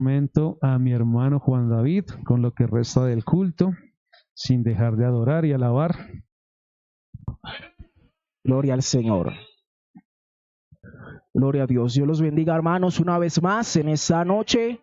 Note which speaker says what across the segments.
Speaker 1: Momento a mi hermano Juan David con lo que resta del culto, sin dejar de adorar y alabar.
Speaker 2: Gloria al Señor. Gloria a Dios. Dios los bendiga, hermanos, una vez más en esta noche.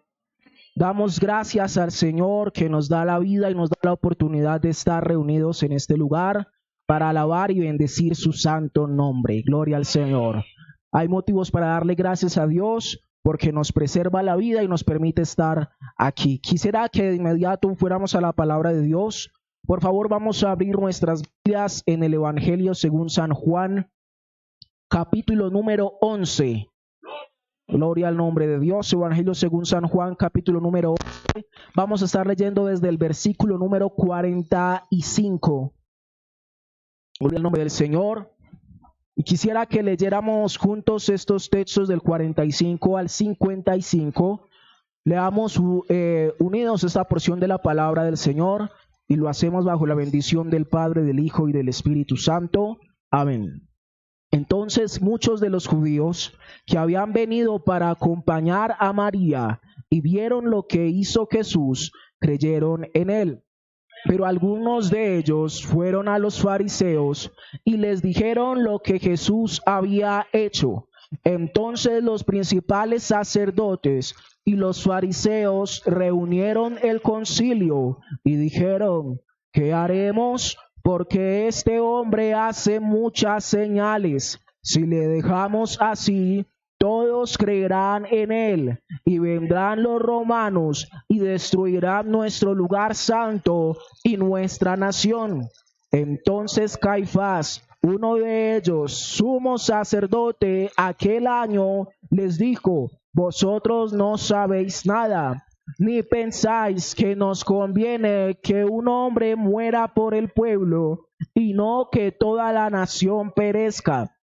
Speaker 2: Damos gracias al Señor que nos da la vida y nos da la oportunidad de estar reunidos en este lugar para alabar y bendecir su santo nombre. Gloria al Señor. Hay motivos para darle gracias a Dios porque nos preserva la vida y nos permite estar aquí. Quisiera que de inmediato fuéramos a la palabra de Dios. Por favor, vamos a abrir nuestras Biblias en el Evangelio según San Juan, capítulo número 11. Gloria al nombre de Dios. Evangelio según San Juan, capítulo número 11. Vamos a estar leyendo desde el versículo número 45. Gloria al nombre del Señor. Y quisiera que leyéramos juntos estos textos del 45 al 55. Leamos unidos esta porción de la palabra del Señor y lo hacemos bajo la bendición del Padre, del Hijo y del Espíritu Santo. Amén. Entonces muchos de los judíos que habían venido para acompañar a María y vieron lo que hizo Jesús, creyeron en él. Pero algunos de ellos fueron a los fariseos y les dijeron lo que Jesús había hecho. Entonces los principales sacerdotes y los fariseos reunieron el concilio y dijeron: ¿qué haremos? Porque este hombre hace muchas señales. Si le dejamos así, todos creerán en él, y vendrán los romanos y destruirán nuestro lugar santo y nuestra nación. Entonces Caifás, uno de ellos, sumo sacerdote, aquel año, les dijo: vosotros no sabéis nada, ni pensáis que nos conviene que un hombre muera por el pueblo, y no que toda la nación perezca.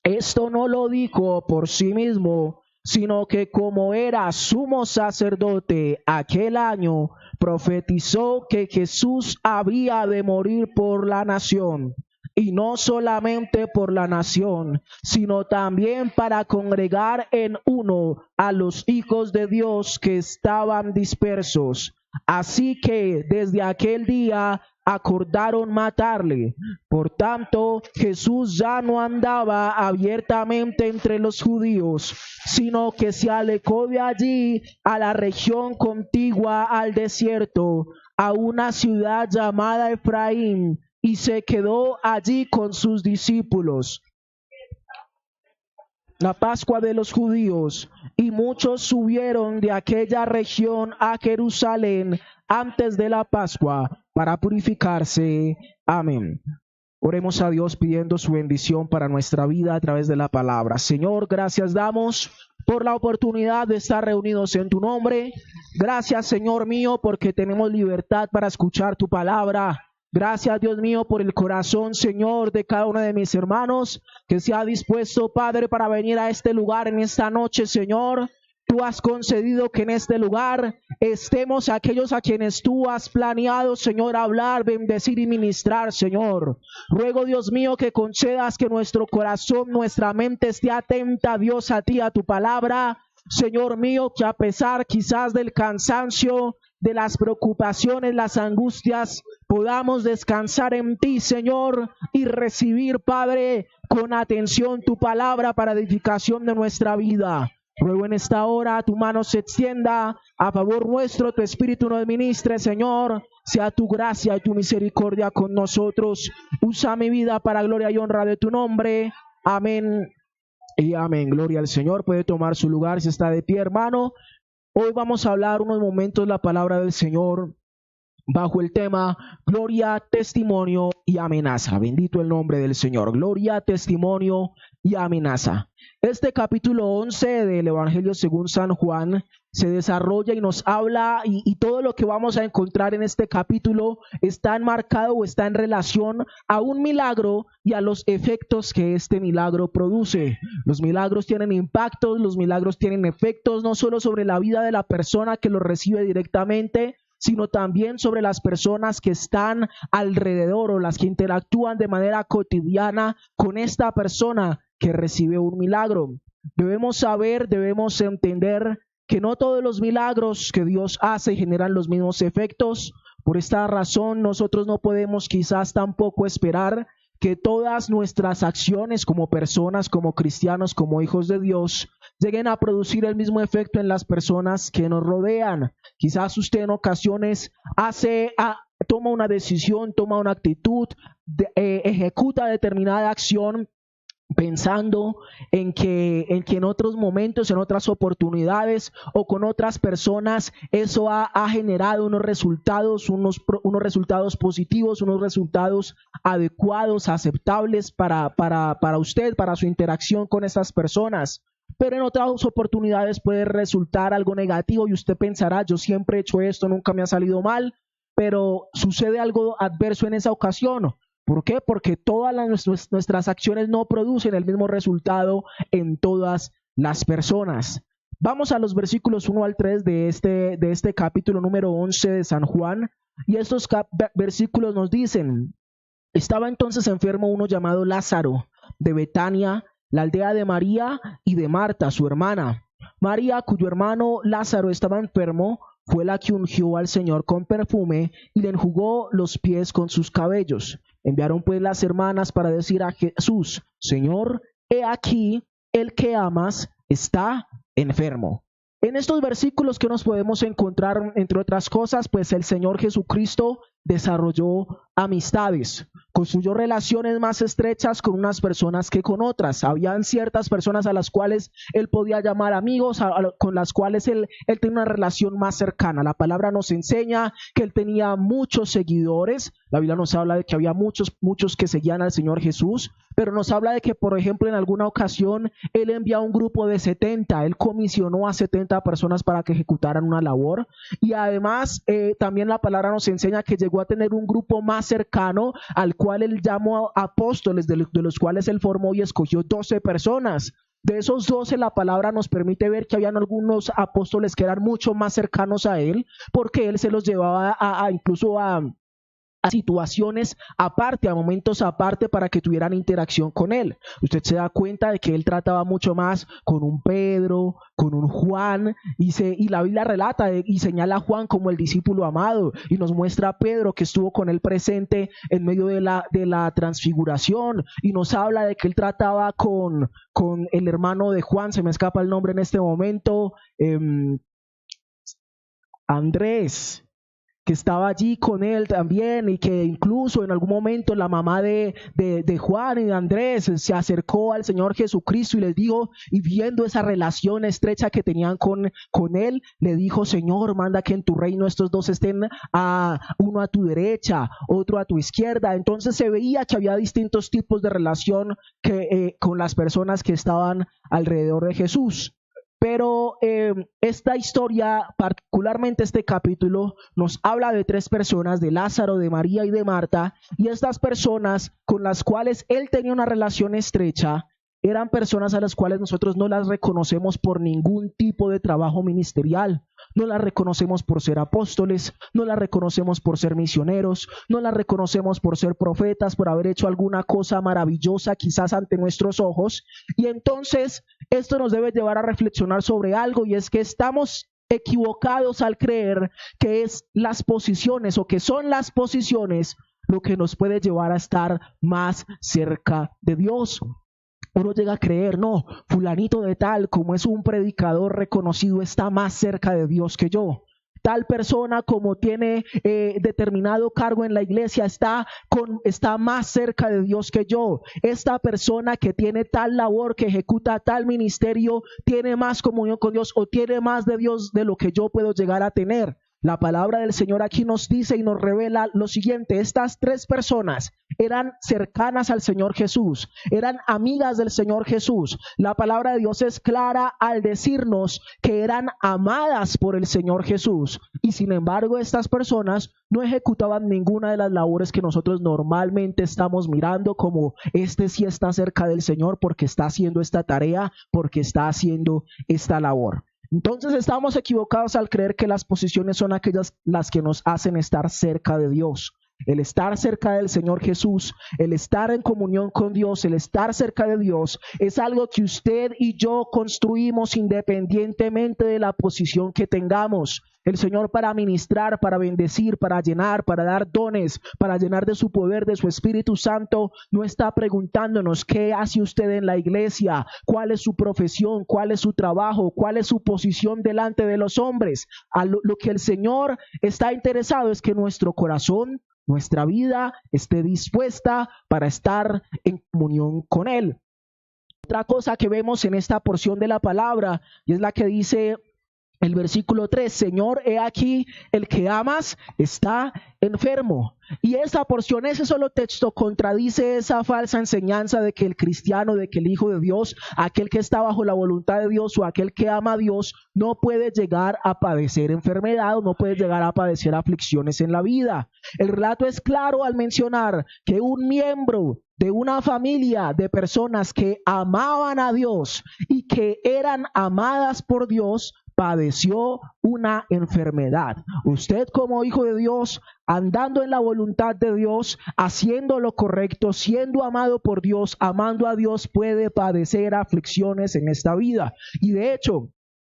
Speaker 2: Esto no lo dijo por sí mismo, sino que como era sumo sacerdote aquel año, profetizó que Jesús había de morir por la nación. Y no solamente por la nación, sino también para congregar en uno a los hijos de Dios que estaban dispersos. Así que desde aquel día acordaron matarle. Por tanto, Jesús ya no andaba abiertamente entre los judíos, sino que se alejó de allí a la región contigua al desierto, a una ciudad llamada Efraín, y se quedó allí con sus discípulos. La Pascua de los judíos, y muchos subieron de aquella región a Jerusalén antes de la Pascua para purificarse. Amén. Oremos a Dios pidiendo su bendición para nuestra vida a través de la palabra. Señor, gracias damos por la oportunidad de estar reunidos en tu nombre. Gracias, Señor mío, porque tenemos libertad para escuchar tu palabra. Gracias, Dios mío, por el corazón, Señor, de cada uno de mis hermanos que se ha dispuesto, Padre, para venir a este lugar en esta noche, Señor. Tú has concedido que en este lugar estemos aquellos a quienes tú has planeado, Señor, hablar, bendecir y ministrar, Señor. Ruego, Dios mío, que concedas que nuestro corazón, nuestra mente esté atenta, Dios, a ti, a tu palabra. Señor mío, que a pesar quizás del cansancio, de las preocupaciones, las angustias, podamos descansar en ti, Señor, y recibir, Padre, con atención tu palabra para edificación de nuestra vida. Ruego en esta hora tu mano se extienda a favor nuestro, tu espíritu nos ministre, Señor. Sea tu gracia y tu misericordia con nosotros. Usa mi vida para gloria y honra de tu nombre. Amén y amén. Gloria al Señor. Puede tomar su lugar si está de pie, hermano. Hoy vamos a hablar unos momentos la palabra del Señor bajo el tema gloria, testimonio y amenaza. Bendito el nombre del Señor. Gloria, testimonio y amenaza. Este capítulo 11 del Evangelio según San Juan se desarrolla y nos habla y todo lo que vamos a encontrar en este capítulo está enmarcado o está en relación a un milagro y a los efectos que este milagro produce. Los milagros tienen impactos, los milagros tienen efectos no solo sobre la vida de la persona que lo recibe directamente, sino también sobre las personas que están alrededor o las que interactúan de manera cotidiana con esta persona que recibe un milagro. Debemos saber, debemos entender que no todos los milagros que Dios hace generan los mismos efectos. Por esta razón, nosotros no podemos quizás tampoco esperar que todas nuestras acciones como personas, como cristianos, como hijos de Dios, lleguen a producir el mismo efecto en las personas que nos rodean. Quizás usted en ocasiones toma una decisión, toma una actitud, ejecuta determinada acción pensando en que en otros momentos, en otras oportunidades o con otras personas, eso ha generado unos resultados positivos, unos resultados adecuados, aceptables para usted, para su interacción con esas personas. Pero en otras oportunidades puede resultar algo negativo y usted pensará, yo siempre he hecho esto, nunca me ha salido mal, pero sucede algo adverso en esa ocasión. ¿Por qué? Porque todas nuestras acciones no producen el mismo resultado en todas las personas. Vamos a los versículos 1 al 3 de este capítulo número 11 de San Juan, y estos versículos nos dicen: estaba entonces enfermo uno llamado Lázaro, de Betania, la aldea de María y de Marta, su hermana. María, cuyo hermano Lázaro estaba enfermo, fue la que ungió al Señor con perfume y le enjugó los pies con sus cabellos. Enviaron pues las hermanas para decir a Jesús: Señor, he aquí, el que amas está enfermo. En estos versículos que nos podemos encontrar, entre otras cosas, pues el Señor Jesucristo desarrolló amistades, construyó relaciones más estrechas con unas personas que con otras. Habían ciertas personas a las cuales él podía llamar amigos, con las cuales él tenía una relación más cercana. La palabra nos enseña que él tenía muchos seguidores. La Biblia nos habla de que había muchos que seguían al Señor Jesús, pero nos habla de que, por ejemplo, en alguna ocasión él envió a un grupo de 70, él comisionó a 70 personas para que ejecutaran una labor, y además también la palabra nos enseña que llegó a tener un grupo más cercano al cual él llamó apóstoles, de los cuales él formó y escogió 12 personas. De esos 12, la palabra nos permite ver que habían algunos apóstoles que eran mucho más cercanos a él, porque él se los llevaba incluso a situaciones aparte, a momentos aparte, para que tuvieran interacción con él. Usted se da cuenta de que él trataba mucho más con un Pedro, con un Juan, y la Biblia relata y señala a Juan como el discípulo amado, y nos muestra a Pedro que estuvo con él presente en medio de la transfiguración, y nos habla de que él trataba con el hermano de Juan, se me escapa el nombre en este momento, Andrés, que estaba allí con él también, y que incluso en algún momento la mamá de Juan y de Andrés se acercó al Señor Jesucristo y les dijo, y viendo esa relación estrecha que tenían con él, le dijo: Señor, manda que en tu reino estos dos estén, uno a tu derecha, otro a tu izquierda. Entonces se veía que había distintos tipos de relación con las personas que estaban alrededor de Jesús. Pero esta historia, particularmente este capítulo, nos habla de 3 personas, de Lázaro, de María y de Marta, y estas personas con las cuales él tenía una relación estrecha, eran personas a las cuales nosotros no las reconocemos por ningún tipo de trabajo ministerial. No las reconocemos por ser apóstoles, no las reconocemos por ser misioneros, no las reconocemos por ser profetas, por haber hecho alguna cosa maravillosa quizás ante nuestros ojos. Y entonces esto nos debe llevar a reflexionar sobre algo, y es que estamos equivocados al creer que es las posiciones, o que son las posiciones, lo que nos puede llevar a estar más cerca de Dios. Uno llega a creer, no, fulanito de tal, como es un predicador reconocido, está más cerca de Dios que yo. Tal persona, como tiene determinado cargo en la iglesia, está más cerca de Dios que yo. Esta persona que tiene tal labor, que ejecuta tal ministerio, tiene más comunión con Dios, o tiene más de Dios de lo que yo puedo llegar a tener. La palabra del Señor aquí nos dice y nos revela lo siguiente: estas 3 personas eran cercanas al Señor Jesús, eran amigas del Señor Jesús. La palabra de Dios es clara al decirnos que eran amadas por el Señor Jesús, y sin embargo estas personas no ejecutaban ninguna de las labores que nosotros normalmente estamos mirando, como este sí está cerca del Señor porque está haciendo esta tarea, porque está haciendo esta labor. Entonces estamos equivocados al creer que las posiciones son aquellas las que nos hacen estar cerca de Dios. El estar cerca del Señor Jesús, el estar en comunión con Dios, el estar cerca de Dios, es algo que usted y yo construimos independientemente de la posición que tengamos. El Señor, para ministrar, para bendecir, para llenar, para dar dones, para llenar de su poder, de su Espíritu Santo, no está preguntándonos qué hace usted en la iglesia, cuál es su profesión, cuál es su trabajo, cuál es su posición delante de los hombres. Lo que el Señor está interesado es que nuestro corazón, nuestra vida esté dispuesta para estar en comunión con Él. Otra cosa que vemos en esta porción de la palabra, y es la que dice el versículo 3, Señor, he aquí, el que amas está enfermo. Y esa porción, ese solo texto contradice esa falsa enseñanza de que el cristiano, de que el Hijo de Dios, aquel que está bajo la voluntad de Dios o aquel que ama a Dios, no puede llegar a padecer enfermedad o no puede llegar a padecer aflicciones en la vida. El relato es claro al mencionar que un miembro de una familia de personas que amaban a Dios y que eran amadas por Dios, padeció una enfermedad. Usted, como hijo de Dios, andando en la voluntad de Dios, haciendo lo correcto, siendo amado por Dios, amando a Dios, puede padecer aflicciones en esta vida. Y de hecho,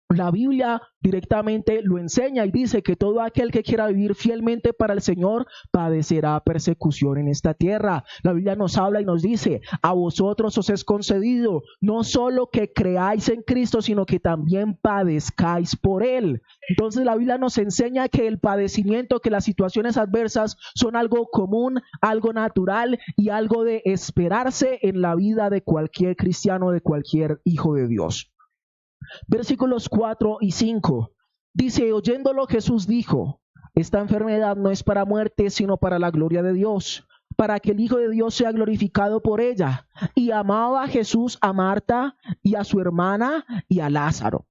Speaker 2: la Biblia directamente lo enseña y dice que todo aquel que quiera vivir fielmente para el Señor padecerá persecución en esta tierra. La Biblia nos habla y nos dice, a vosotros os es concedido no solo que creáis en Cristo, sino que también padezcáis por Él. Entonces la Biblia nos enseña que el padecimiento, que las situaciones adversas son algo común, algo natural y algo de esperarse en la vida de cualquier cristiano, de cualquier hijo de Dios. Versículos 4 y 5 dice, oyéndolo Jesús dijo, esta enfermedad no es para muerte, sino para la gloria de Dios, para que el Hijo de Dios sea glorificado por ella. Y amaba a Jesús a Marta y a su hermana y a Lázaro.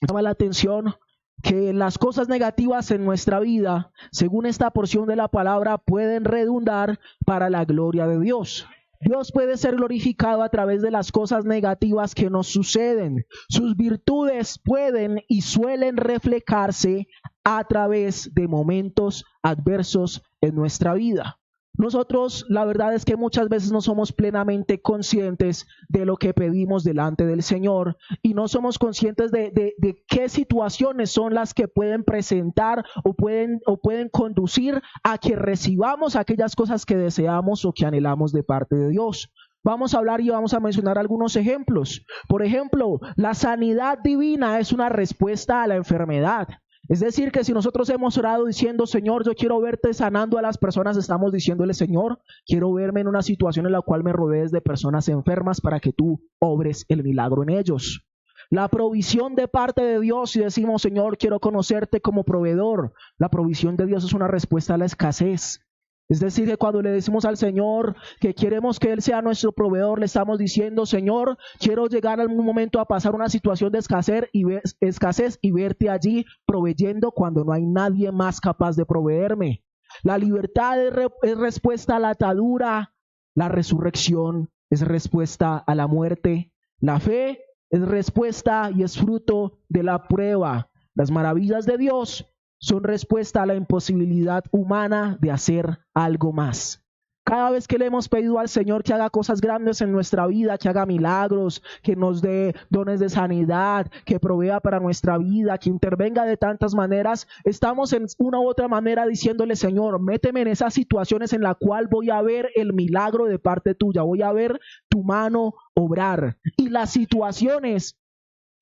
Speaker 2: Llama la atención que las cosas negativas en nuestra vida, según esta porción de la palabra, pueden redundar para la gloria de Dios. Dios puede ser glorificado a través de las cosas negativas que nos suceden. Sus virtudes pueden y suelen reflejarse a través de momentos adversos en nuestra vida. Nosotros, la verdad es que muchas veces no somos plenamente conscientes de lo que pedimos delante del Señor y no somos conscientes de qué situaciones son las que pueden presentar o pueden conducir a que recibamos aquellas cosas que deseamos o que anhelamos de parte de Dios. Vamos a hablar y vamos a mencionar algunos ejemplos. Por ejemplo, la sanidad divina es una respuesta a la enfermedad. Es decir, que si nosotros hemos orado diciendo, Señor, yo quiero verte sanando a las personas, estamos diciéndole, Señor, quiero verme en una situación en la cual me rodees de personas enfermas para que tú obres el milagro en ellos. La provisión de parte de Dios, si decimos, Señor, quiero conocerte como proveedor, la provisión de Dios es una respuesta a la escasez. Es decir, que cuando le decimos al Señor que queremos que Él sea nuestro proveedor, le estamos diciendo, Señor, quiero llegar en algún momento a pasar una situación de escasez y verte allí proveyendo cuando no hay nadie más capaz de proveerme. La libertad es respuesta a la atadura, la resurrección es respuesta a la muerte, la fe es respuesta y es fruto de la prueba. Las maravillas de Dios son respuesta a la imposibilidad humana de hacer algo más. Cada vez que le hemos pedido al Señor que haga cosas grandes en nuestra vida, que haga milagros, que nos dé dones de sanidad, que provea para nuestra vida, que intervenga de tantas maneras, estamos en una u otra manera diciéndole, Señor, méteme en esas situaciones en las cuales voy a ver el milagro de parte tuya, voy a ver tu mano obrar. Y las situaciones,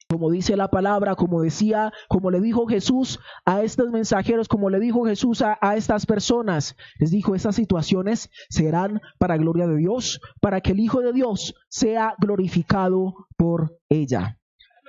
Speaker 2: como dice la palabra, como le dijo Jesús a estos mensajeros, como le dijo Jesús a estas personas, les dijo, esas situaciones serán para gloria de Dios, para que el Hijo de Dios sea glorificado por ella.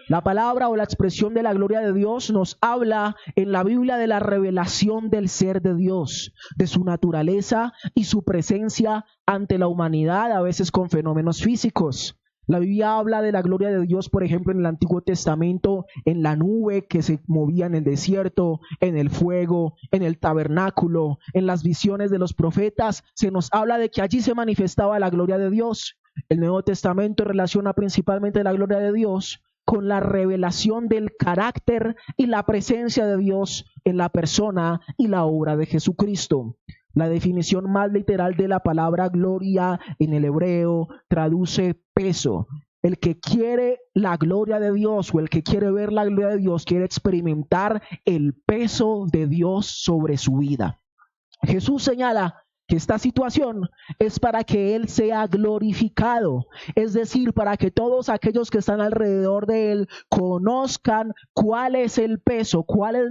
Speaker 2: La palabra o la expresión de la gloria de Dios nos habla en la Biblia de la revelación del ser de Dios, de su naturaleza y su presencia ante la humanidad, a veces con fenómenos físicos. La Biblia habla de la gloria de Dios, por ejemplo, en el Antiguo Testamento, en la nube que se movía en el desierto, en el fuego, en el tabernáculo, en las visiones de los profetas. Se nos habla de que allí se manifestaba la gloria de Dios. El Nuevo Testamento relaciona principalmente la gloria de Dios con la revelación del carácter y la presencia de Dios en la persona y la obra de Jesucristo. La definición más literal de la palabra gloria en el hebreo traduce peso. El que quiere la gloria de Dios o el que quiere ver la gloria de Dios quiere experimentar el peso de Dios sobre su vida. Jesús señala que esta situación es para que Él sea glorificado, es decir, para que todos aquellos que están alrededor de Él conozcan cuál es el peso, cuál es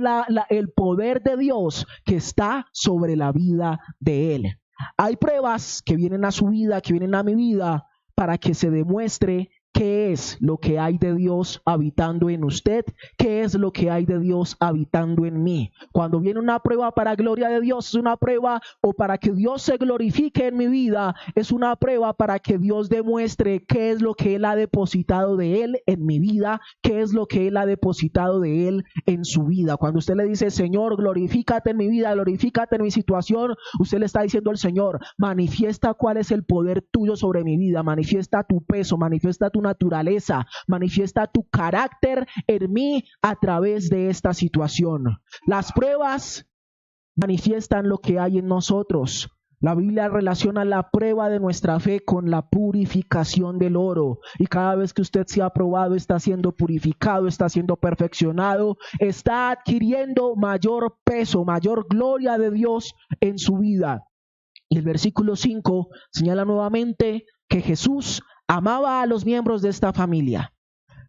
Speaker 2: el poder de Dios que está sobre la vida de Él. Hay pruebas que vienen a su vida, que vienen a mi vida, para que se demuestre qué es lo que hay de Dios habitando en usted, qué es lo que hay de Dios habitando en mí. Cuando viene una prueba para gloria de Dios, es una prueba o para que Dios se glorifique en mi vida, es una prueba para que Dios demuestre qué es lo que Él ha depositado de Él en mi vida, qué es lo que Él ha depositado de Él en su vida. Cuando usted le dice, Señor, glorifícate en mi vida, glorifícate en mi situación, usted le está diciendo al Señor, manifiesta cuál es el poder tuyo sobre mi vida, manifiesta tu peso, manifiesta tu naturaleza, manifiesta tu carácter en mí a través de esta situación. Las pruebas manifiestan lo que hay en nosotros. La Biblia relaciona la prueba de nuestra fe con la purificación del oro. Y cada vez que usted se ha probado, está siendo purificado, está siendo perfeccionado, está adquiriendo mayor peso, mayor gloria de Dios en su vida. Y el versículo 5 señala nuevamente que Jesús amaba a los miembros de esta familia.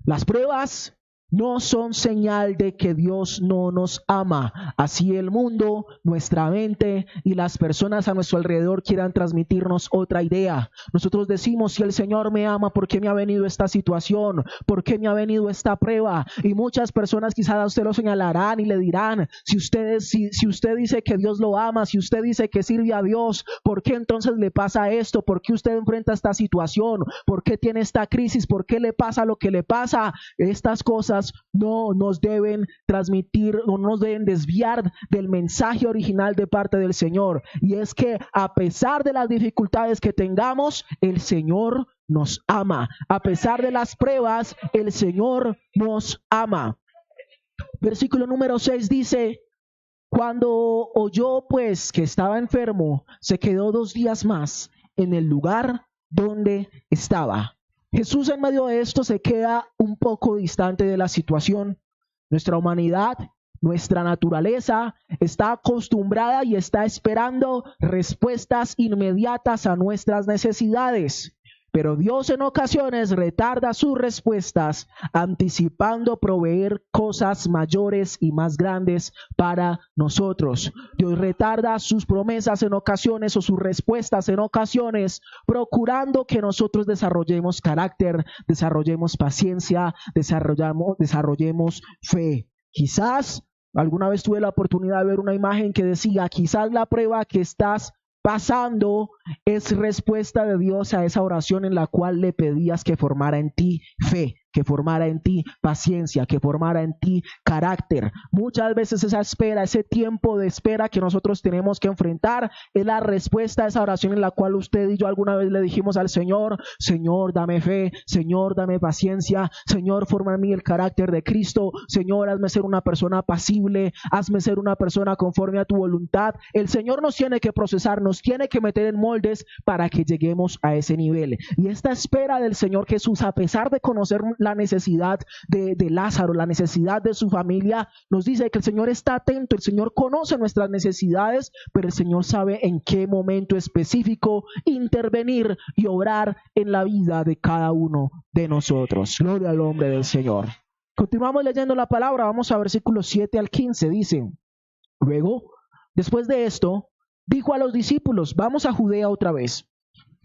Speaker 2: Las pruebas no son señal de que Dios no nos ama. Así el mundo, nuestra mente y las personas a nuestro alrededor quieran transmitirnos otra idea. Nosotros decimos, si el Señor me ama, ¿por qué me ha venido esta situación? ¿Por qué me ha venido esta prueba? Y muchas personas quizás a usted lo señalarán y le dirán, si usted dice que Dios lo ama, si usted dice que sirve a Dios, ¿por qué entonces le pasa esto? ¿Por qué usted enfrenta esta situación? ¿Por qué tiene esta crisis? ¿Por qué le pasa lo que le pasa? Estas cosas no nos deben transmitir, no nos deben desviar del mensaje original de parte del Señor. Y es que a pesar de las dificultades que tengamos, el Señor nos ama. A pesar de las pruebas, el Señor nos ama. Versículo número 6 dice, cuando oyó pues que estaba enfermo, se quedó 2 días más en el lugar donde estaba. Jesús en medio de esto se queda un poco distante de la situación. Nuestra humanidad, nuestra naturaleza está acostumbrada y está esperando respuestas inmediatas a nuestras necesidades. Pero Dios en ocasiones retarda sus respuestas, anticipando proveer cosas mayores y más grandes para nosotros. Dios retarda sus promesas en ocasiones o sus respuestas en ocasiones, procurando que nosotros desarrollemos carácter, desarrollemos paciencia, desarrollemos fe. Quizás alguna vez tuve la oportunidad de ver una imagen que decía, quizás la prueba que estás pasando es respuesta de Dios a esa oración en la cual le pedías que formara en ti fe, que formara en ti paciencia, que formara en ti carácter. Muchas veces esa espera, ese tiempo de espera que nosotros tenemos que enfrentar es la respuesta a esa oración en la cual usted y yo alguna vez le dijimos al Señor, Señor, dame fe, Señor, dame paciencia, Señor, forma en mí el carácter de Cristo, Señor, hazme ser una persona apacible, hazme ser una persona conforme a tu voluntad. El Señor nos tiene que procesar, nos tiene que meter en moldes para que lleguemos a ese nivel. Y esta espera del Señor Jesús, a pesar de conocer la necesidad de Lázaro, la necesidad de su familia, nos dice que el Señor está atento, el Señor conoce nuestras necesidades, pero el Señor sabe en qué momento específico intervenir y obrar en la vida de cada uno de nosotros. Gloria al nombre del Señor. Continuamos leyendo la palabra, vamos a versículos 7 al 15, dice, luego, después de esto, dijo a los discípulos, vamos a Judea otra vez.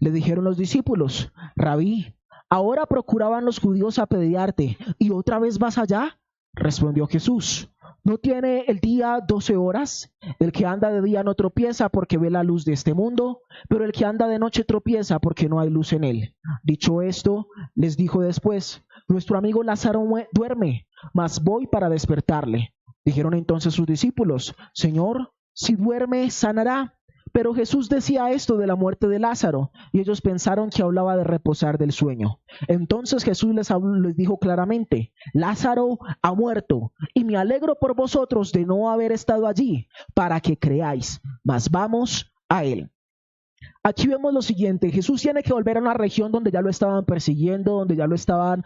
Speaker 2: Le dijeron los discípulos, Rabí, ahora procuraban los judíos apedrearte, ¿y otra vez vas allá? Respondió Jesús, ¿no tiene el día 12 horas? El que anda de día no tropieza porque ve la luz de este mundo, pero el que anda de noche tropieza porque no hay luz en él. Dicho esto, les dijo después, nuestro amigo Lázaro duerme, mas voy para despertarle. Dijeron entonces sus discípulos, Señor, si duerme, sanará. Pero Jesús decía esto de la muerte de Lázaro, y ellos pensaron que hablaba de reposar del sueño. Entonces Jesús les dijo claramente, Lázaro ha muerto, y me alegro por vosotros de no haber estado allí, para que creáis. Mas vamos a él. Aquí vemos lo siguiente: Jesús tiene que volver a una región donde ya lo estaban persiguiendo, donde ya lo estaban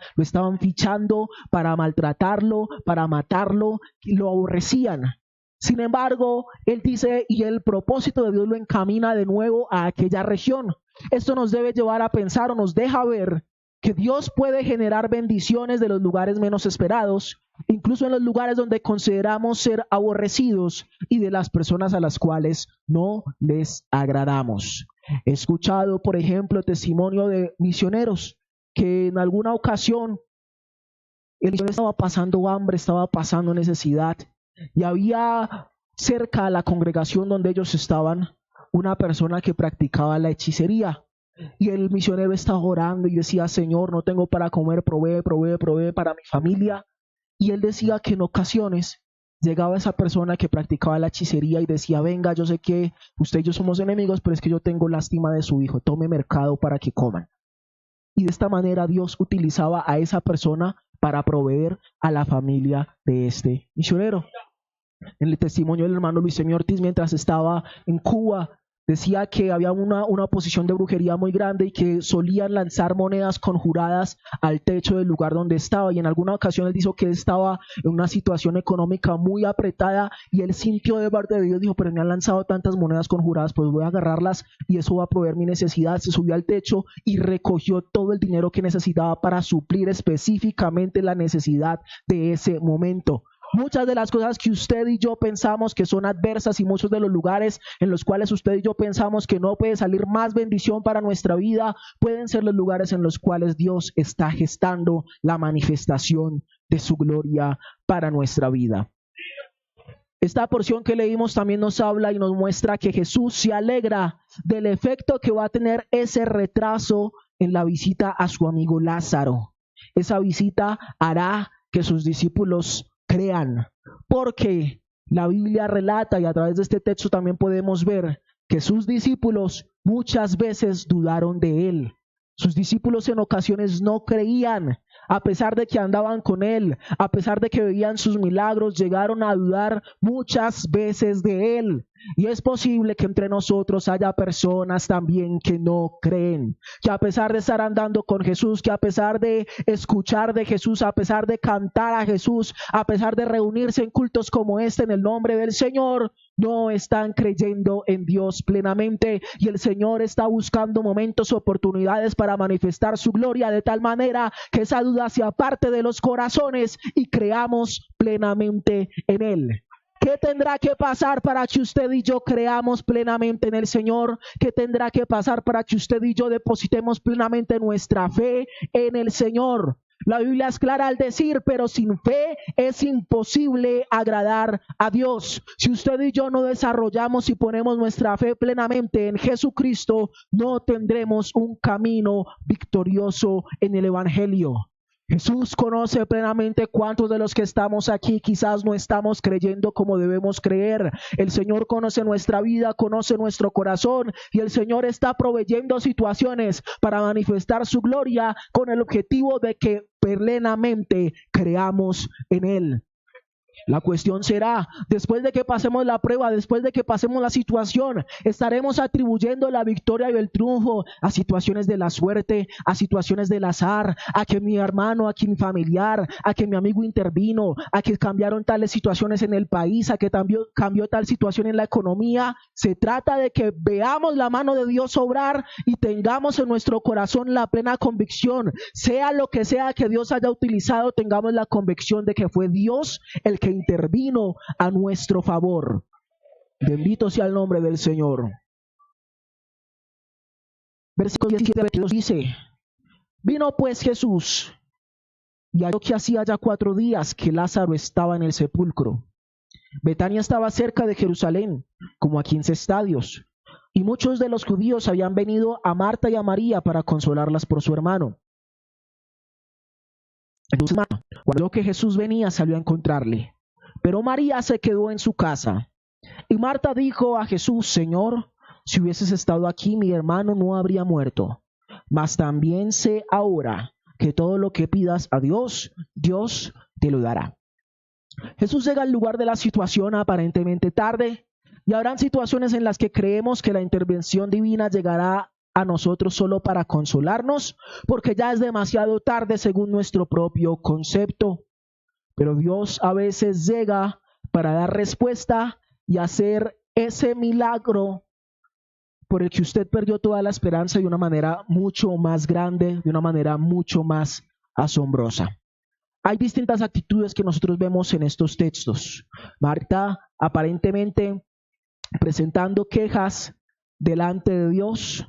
Speaker 2: fichando para maltratarlo, para matarlo, y lo aborrecían. Sin embargo, él dice, y el propósito de Dios lo encamina de nuevo a aquella región. Esto nos debe llevar a pensar, o nos deja ver, que Dios puede generar bendiciones de los lugares menos esperados, incluso en los lugares donde consideramos ser aborrecidos y de las personas a las cuales no les agradamos. He escuchado, por ejemplo, testimonio de misioneros que en alguna ocasión el misionero estaba pasando hambre, estaba pasando necesidad, y había cerca a la congregación donde ellos estaban una persona que practicaba la hechicería. Y el misionero estaba orando y decía: Señor, no tengo para comer, provee para mi familia. Y él decía que en ocasiones llegaba esa persona que practicaba la hechicería y decía: venga, yo sé que usted y yo somos enemigos, pero es que yo tengo lástima de su hijo, tome mercado para que coman. Y de esta manera Dios utilizaba a esa persona para proveer a la familia de este misionero. En el testimonio del hermano Luis Semio Ortiz, mientras estaba en Cuba, decía que había una oposición de brujería muy grande y que solían lanzar monedas conjuradas al techo del lugar donde estaba, y en alguna ocasión él dijo que él estaba en una situación económica muy apretada y él sintió de parte de Dios, dijo: pero me han lanzado tantas monedas conjuradas, pues voy a agarrarlas y eso va a proveer mi necesidad. Se subió al techo y recogió todo el dinero que necesitaba para suplir específicamente la necesidad de ese momento. Muchas de las cosas que usted y yo pensamos que son adversas, y muchos de los lugares en los cuales usted y yo pensamos que no puede salir más bendición para nuestra vida, pueden ser los lugares en los cuales Dios está gestando la manifestación de su gloria para nuestra vida. Esta porción que leímos también nos habla y nos muestra que Jesús se alegra del efecto que va a tener ese retraso en la visita a su amigo Lázaro. Esa visita hará que sus discípulos crean, porque la Biblia relata, y a través de este texto también podemos ver, que sus discípulos muchas veces dudaron de él. Sus discípulos en ocasiones no creían, a pesar de que andaban con él, a pesar de que veían sus milagros, llegaron a dudar muchas veces de él. Y es posible que entre nosotros haya personas también que no creen, que a pesar de estar andando con Jesús, que a pesar de escuchar de Jesús, a pesar de cantar a Jesús, a pesar de reunirse en cultos como este en el nombre del Señor, no están creyendo en Dios plenamente, y el Señor está buscando momentos, oportunidades para manifestar su gloria de tal manera que esa duda se aparte de los corazones y creamos plenamente en Él. ¿Qué tendrá que pasar para que usted y yo creamos plenamente en el Señor? ¿Qué tendrá que pasar para que usted y yo depositemos plenamente nuestra fe en el Señor? La Biblia es clara al decir: pero sin fe es imposible agradar a Dios. Si usted y yo no desarrollamos y ponemos nuestra fe plenamente en Jesucristo, no tendremos un camino victorioso en el Evangelio. Jesús conoce plenamente cuántos de los que estamos aquí quizás no estamos creyendo como debemos creer. El Señor conoce nuestra vida, conoce nuestro corazón, y el Señor está proveyendo situaciones para manifestar su gloria con el objetivo de que plenamente creamos en Él. La cuestión será, después de que pasemos la prueba, después de que pasemos la situación, ¿estaremos atribuyendo la victoria y el triunfo a situaciones de la suerte, a situaciones del azar, a que mi hermano, a que mi familiar, a que mi amigo intervino, a que cambiaron tales situaciones en el país, a que cambió tal situación en la economía? Se trata de que veamos la mano de Dios obrar y tengamos en nuestro corazón la plena convicción, sea lo que sea que Dios haya utilizado, tengamos la convicción de que fue Dios el que intervino a nuestro favor. Bendito sea el nombre del Señor. Versículo 17 dice: vino pues Jesús y halló que hacía ya 4 días que Lázaro estaba en el sepulcro. Betania estaba cerca de Jerusalén, como a 15 estadios, y muchos de los judíos habían venido a Marta y a María para consolarlas por su hermano. Entonces, cuando vio que Jesús venía, salió a encontrarle, pero María se quedó en su casa. Y Marta dijo a Jesús: Señor, si hubieses estado aquí, mi hermano no habría muerto. Mas también sé ahora que todo lo que pidas a Dios, Dios te lo dará. Jesús llega al lugar de la situación aparentemente tarde. Y habrán situaciones en las que creemos que la intervención divina llegará a nosotros solo para consolarnos, porque ya es demasiado tarde según nuestro propio concepto. Pero Dios a veces llega para dar respuesta y hacer ese milagro por el que usted perdió toda la esperanza de una manera mucho más grande, de una manera mucho más asombrosa. Hay distintas actitudes que nosotros vemos en estos textos. Marta aparentemente presentando quejas delante de Dios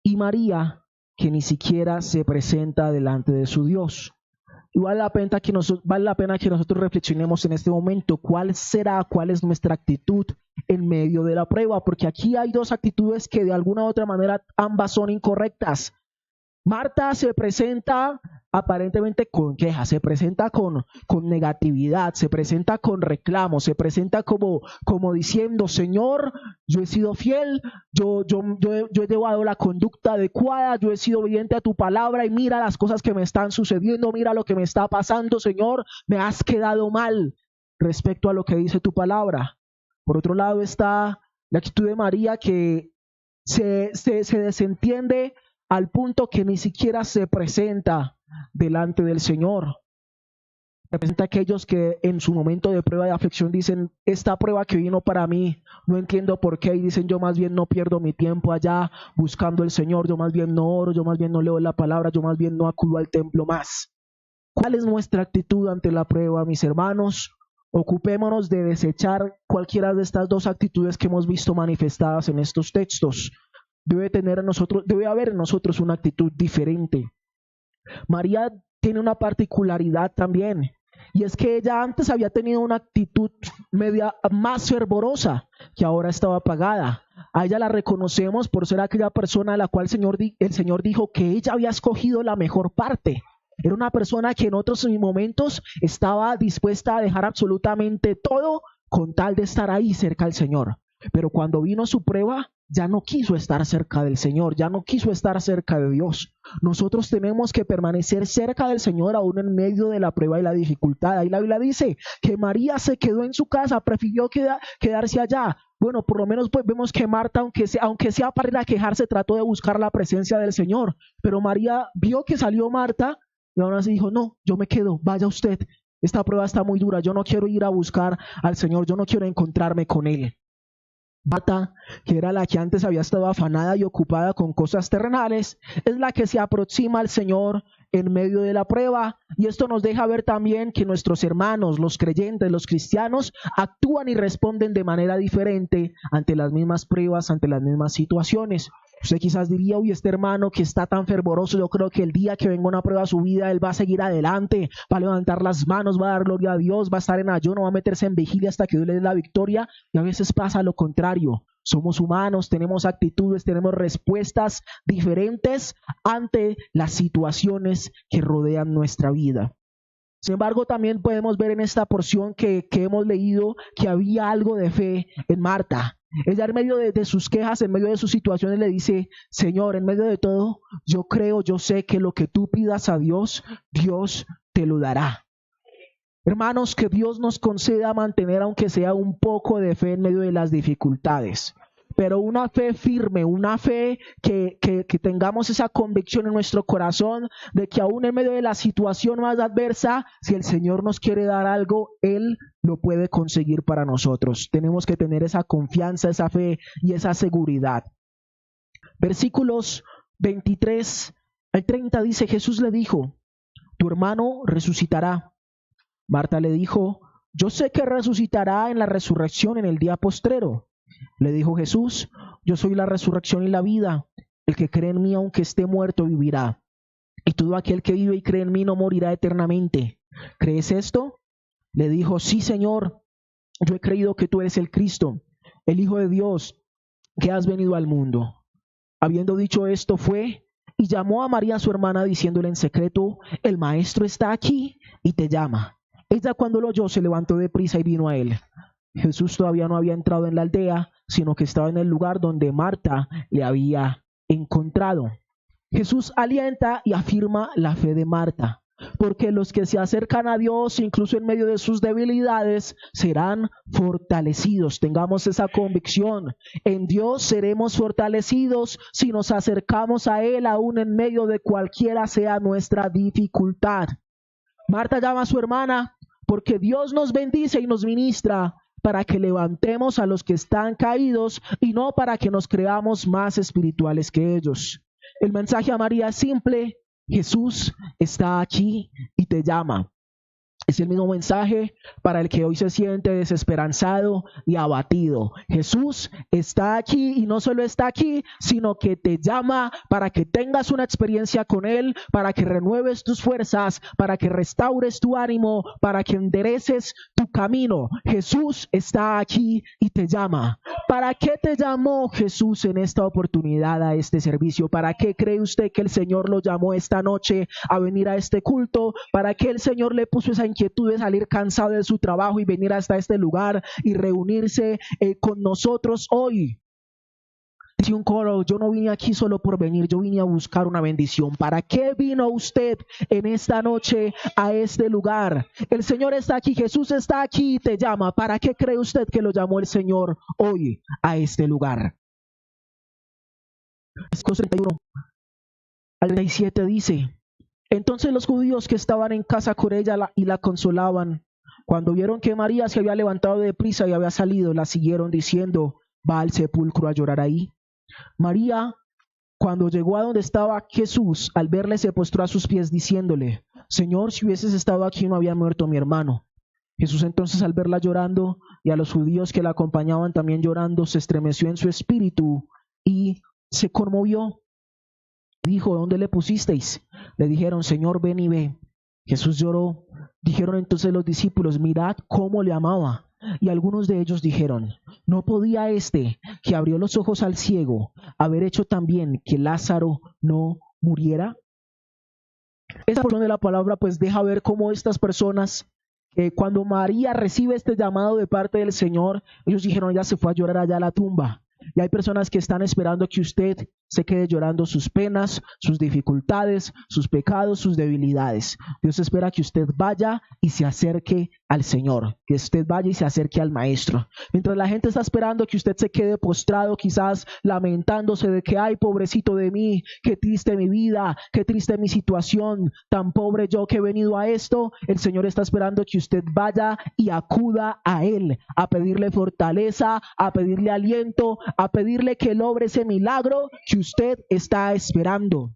Speaker 2: y María que ni siquiera se presenta delante de su Dios. Y vale la pena que nosotros reflexionemos en este momento cuál es nuestra actitud en medio de la prueba, porque aquí hay dos actitudes que de alguna u otra manera ambas son incorrectas. Marta se presenta aparentemente con quejas, se presenta con negatividad, se presenta con reclamos, se presenta como diciendo: Señor, yo he sido fiel, yo he llevado la conducta adecuada, yo he sido obediente a tu palabra y mira las cosas que me están sucediendo, mira lo que me está pasando, Señor, me has quedado mal respecto a lo que dice tu palabra. Por otro lado está la actitud de María, que se desentiende al punto que ni siquiera se presenta delante del Señor. Representa a aquellos que en su momento de prueba y aflicción dicen: esta prueba que vino para mí, no entiendo por qué, y dicen: yo más bien no pierdo mi tiempo allá buscando al Señor, yo más bien no oro, yo más bien no leo la palabra, yo más bien no acudo al templo más. ¿Cuál es nuestra actitud ante la prueba, mis hermanos? Ocupémonos de desechar cualquiera de estas dos actitudes que hemos visto manifestadas en estos textos. Debe haber en nosotros una actitud diferente. María tiene una particularidad también, y es que ella antes había tenido una actitud media más fervorosa, que ahora estaba apagada. A ella la reconocemos por ser aquella persona a la cual el Señor dijo que ella había escogido la mejor parte. Era una persona que en otros momentos estaba dispuesta a dejar absolutamente todo con tal de estar ahí cerca del Señor. Pero cuando vino su prueba, ya no quiso estar cerca del Señor, ya no quiso estar cerca de Dios. Nosotros tenemos que permanecer cerca del Señor aún en medio de la prueba y la dificultad. Ahí la Biblia dice que María se quedó en su casa, prefirió quedarse allá. Bueno, por lo menos pues vemos que Marta, aunque sea para ir a quejarse, trató de buscar la presencia del Señor. Pero María vio que salió Marta y aún así dijo: no, yo me quedo, vaya usted. Esta prueba está muy dura, yo no quiero ir a buscar al Señor, yo no quiero encontrarme con Él. Marta, que era la que antes había estado afanada y ocupada con cosas terrenales, es la que se aproxima al Señor en medio de la prueba. Y esto nos deja ver también que nuestros hermanos, los creyentes, los cristianos, actúan y responden de manera diferente ante las mismas pruebas, ante las mismas situaciones. Usted quizás diría: uy, este hermano que está tan fervoroso, yo creo que el día que venga una prueba a su vida, él va a seguir adelante, va a levantar las manos, va a dar gloria a Dios, va a estar en ayuno, va a meterse en vigilia hasta que Dios le dé la victoria. Y a veces pasa lo contrario. Somos humanos, tenemos actitudes, tenemos respuestas diferentes ante las situaciones que rodean nuestra vida. Sin embargo, también podemos ver en esta porción que hemos leído que había algo de fe en Marta. Ella, en medio de sus quejas, en medio de sus situaciones, le dice: Señor, en medio de todo, yo creo, yo sé que lo que tú pidas a Dios, Dios te lo dará. Hermanos, que Dios nos conceda mantener, aunque sea un poco de fe en medio de las dificultades, pero una fe firme, una fe que tengamos esa convicción en nuestro corazón de que aún en medio de la situación más adversa, si el Señor nos quiere dar algo, Él lo puede conseguir para nosotros. Tenemos que tener esa confianza, esa fe y esa seguridad. Versículos 23 al 30 dice: Jesús le dijo: tu hermano resucitará. Marta le dijo: yo sé que resucitará en la resurrección en el día postrero. Le dijo Jesús: yo soy la resurrección y la vida. El que cree en mí, aunque esté muerto, vivirá. Y todo aquel que vive y cree en mí no morirá eternamente. ¿Crees esto? Le dijo: sí, Señor. Yo he creído que tú eres el Cristo, el Hijo de Dios, que has venido al mundo. Habiendo dicho esto, fue y llamó a María su hermana, diciéndole en secreto: el Maestro está aquí y te llama. Ella, cuando lo oyó, se levantó deprisa y vino a él. Jesús todavía no había entrado en la aldea, sino que estaba en el lugar donde Marta le había encontrado. Jesús alienta y afirma la fe de Marta. porque los que se acercan a Dios, incluso en medio de sus debilidades, serán fortalecidos. Tengamos esa convicción. En Dios seremos fortalecidos si nos acercamos a Él, aún en medio de cualquiera sea nuestra dificultad. Marta llama a su hermana porque Dios nos bendice y nos ministra para que levantemos a los que están caídos y no para que nos creamos más espirituales que ellos. El mensaje a María es simple: Jesús está aquí y te llama. Es el mismo mensaje para el que hoy se siente desesperanzado y abatido. Jesús está aquí, y no solo está aquí, sino que te llama para que tengas una experiencia con Él, para que renueves tus fuerzas, para que restaures tu ánimo, para que endereces tu camino. Jesús está aquí y te llama. ¿Para qué te llamó Jesús en esta oportunidad a este servicio? ¿Para qué cree usted que el Señor lo llamó esta noche a venir a este culto? ¿Para qué el Señor le puso esa inquietud de salir cansado de su trabajo y venir hasta este lugar y reunirse con nosotros hoy? Dice un coro: yo no vine aquí solo por venir, yo vine a buscar una bendición. ¿Para qué vino usted en esta noche a este lugar? El Señor está aquí, Jesús está aquí y te llama. ¿Para qué cree usted que lo llamó el Señor hoy a este lugar? Versículo 31 al 37 dice: entonces los judíos que estaban en casa con ella y la consolaban, cuando vieron que María se había levantado de prisa y había salido, la siguieron diciendo: va al sepulcro a llorar ahí. María, cuando llegó a donde estaba Jesús, al verle se postró a sus pies diciéndole: Señor, si hubieses estado aquí no había muerto mi hermano. Jesús entonces, al verla llorando y a los judíos que la acompañaban también llorando, se estremeció en su espíritu y se conmovió. Dijo: ¿dónde le pusisteis? Le dijeron: Señor, ven y ve. Jesús lloró. Dijeron entonces los discípulos: mirad cómo le amaba. Y algunos de ellos dijeron: ¿no podía este, que abrió los ojos al ciego, haber hecho también que Lázaro no muriera? Esa porción de la palabra pues deja ver cómo estas personas, cuando María recibe este llamado de parte del Señor, ellos dijeron: ella se fue a llorar allá a la tumba. Y hay personas que están esperando que usted se quede llorando sus penas, sus dificultades, sus pecados, sus debilidades. Dios espera que usted vaya y se acerque al Señor, que usted vaya y se acerque al Maestro. Mientras la gente está esperando que usted se quede postrado, quizás lamentándose de que: ay, pobrecito de mí, qué triste mi vida, qué triste mi situación, tan pobre yo que he venido a esto. El Señor está esperando que usted vaya y acuda a Él, a pedirle fortaleza, a pedirle aliento, a pedirle que logre ese milagro que usted está esperando.